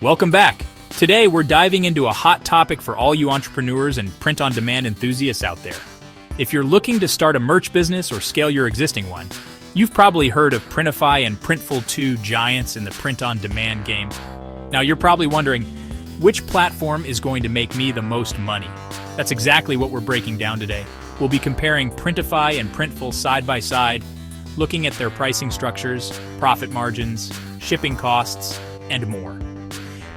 Welcome back. Today we're diving into a hot topic for all you entrepreneurs and print-on-demand enthusiasts out there. If you're looking to start a merch business or scale your existing one, you've probably heard of Printify and Printful, two giants in the print-on-demand game. Now you're probably wondering, which platform is going to make me the most money? That's exactly what we're breaking down today. We'll be comparing Printify and Printful side by side, looking at their pricing structures, profit margins, shipping costs, and more.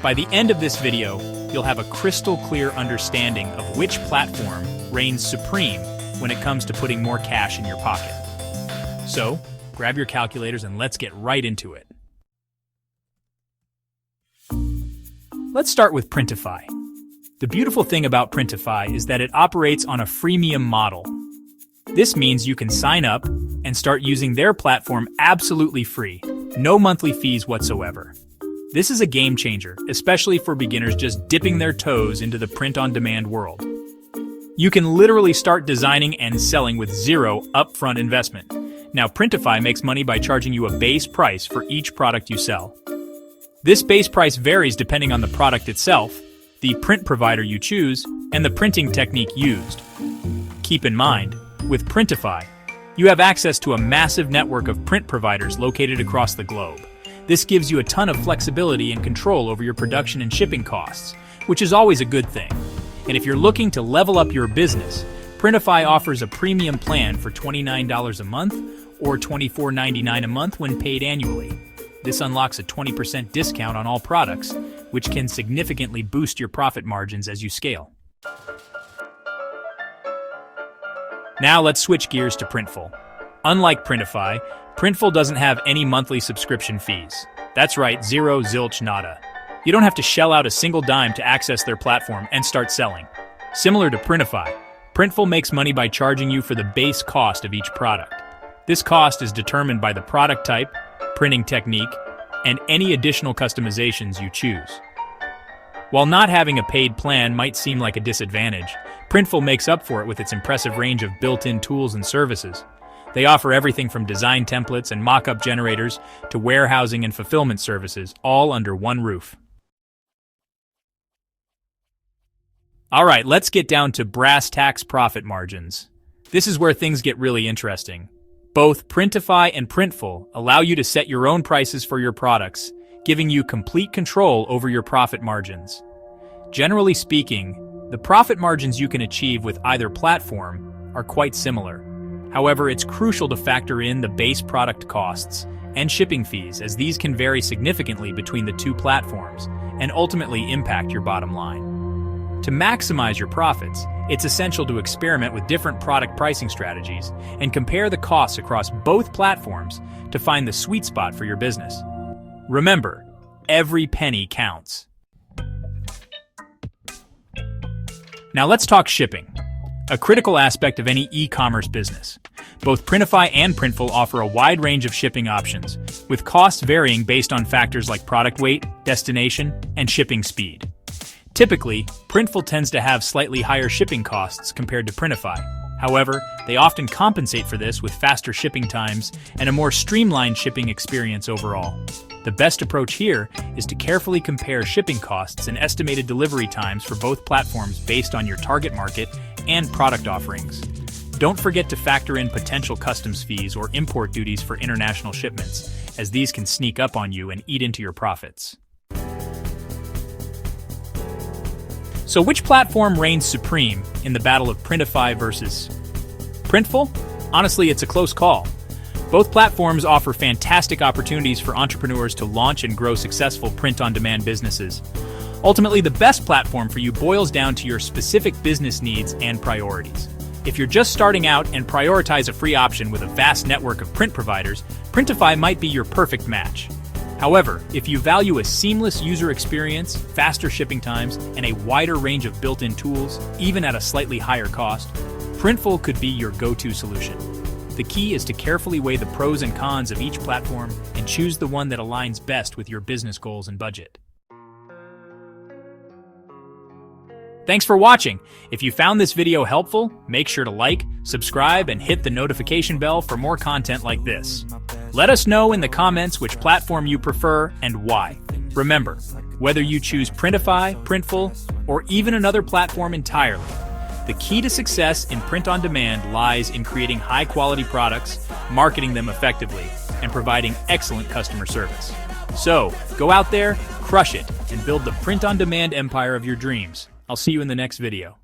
By the end of this video, you'll have a crystal clear understanding of which platform reigns supreme when it comes to putting more cash in your pocket. So, grab your calculators and let's get right into it. Let's start with Printify. The beautiful thing about Printify is that it operates on a freemium model. This means you can sign up and start using their platform absolutely free, no monthly fees whatsoever. This is a game changer, especially for beginners just dipping their toes into the print-on-demand world. You can literally start designing and selling with zero upfront investment. Now, Printify makes money by charging you a base price for each product you sell. This base price varies depending on the product itself, the print provider you choose, and the printing technique used. Keep in mind, with Printify, you have access to a massive network of print providers located across the globe. This gives you a ton of flexibility and control over your production and shipping costs, which is always a good thing. And if you're looking to level up your business, Printify offers a premium plan for $29 a month or $24.99 a month when paid annually. This unlocks a 20% discount on all products, which can significantly boost your profit margins as you scale. Now let's switch gears to Printful. Unlike Printify, Printful doesn't have any monthly subscription fees. That's right, zero, zilch, nada. You don't have to shell out a single dime to access their platform and start selling. Similar to Printify, Printful makes money by charging you for the base cost of each product. This cost is determined by the product type, printing technique, and any additional customizations you choose. While not having a paid plan might seem like a disadvantage, Printful makes up for it with its impressive range of built-in tools and services. They offer everything from design templates and mock-up generators to warehousing and fulfillment services, all under one roof. All right, let's get down to brass tacks profit margins. This is where things get really interesting. Both Printify and Printful allow you to set your own prices for your products, giving you complete control over your profit margins. Generally speaking, the profit margins you can achieve with either platform are quite similar. However, it's crucial to factor in the base product costs and shipping fees, as these can vary significantly between the two platforms and ultimately impact your bottom line. To maximize your profits, it's essential to experiment with different product pricing strategies and compare the costs across both platforms to find the sweet spot for your business. Remember, every penny counts. Now let's talk shipping, a critical aspect of any e-commerce business. Both Printify and Printful offer a wide range of shipping options, with costs varying based on factors like product weight, destination, and shipping speed. Typically, Printful tends to have slightly higher shipping costs compared to Printify. However, they often compensate for this with faster shipping times and a more streamlined shipping experience overall. The best approach here is to carefully compare shipping costs and estimated delivery times for both platforms based on your target market and product offerings. Don't forget to factor in potential customs fees or import duties for international shipments, as these can sneak up on you and eat into your profits. So which platform reigns supreme in the battle of Printify versus Printful? Honestly, it's a close call. Both platforms offer fantastic opportunities for entrepreneurs to launch and grow successful print-on-demand businesses. Ultimately, the best platform for you boils down to your specific business needs and priorities. If you're just starting out and prioritize a free option with a vast network of print providers, Printify might be your perfect match. However, if you value a seamless user experience, faster shipping times, and a wider range of built-in tools, even at a slightly higher cost, Printful could be your go-to solution. The key is to carefully weigh the pros and cons of each platform and choose the one that aligns best with your business goals and budget. Thanks for watching. If you found this video helpful, make sure to like, subscribe, and hit the notification bell for more content like this. Let us know in the comments which platform you prefer and why. Remember, whether you choose Printify, Printful, or even another platform entirely, the key to success in print on demand lies in creating high-quality products, marketing them effectively, and providing excellent customer service. So, go out there, crush it, and build the print on demand empire of your dreams. I'll see you in the next video.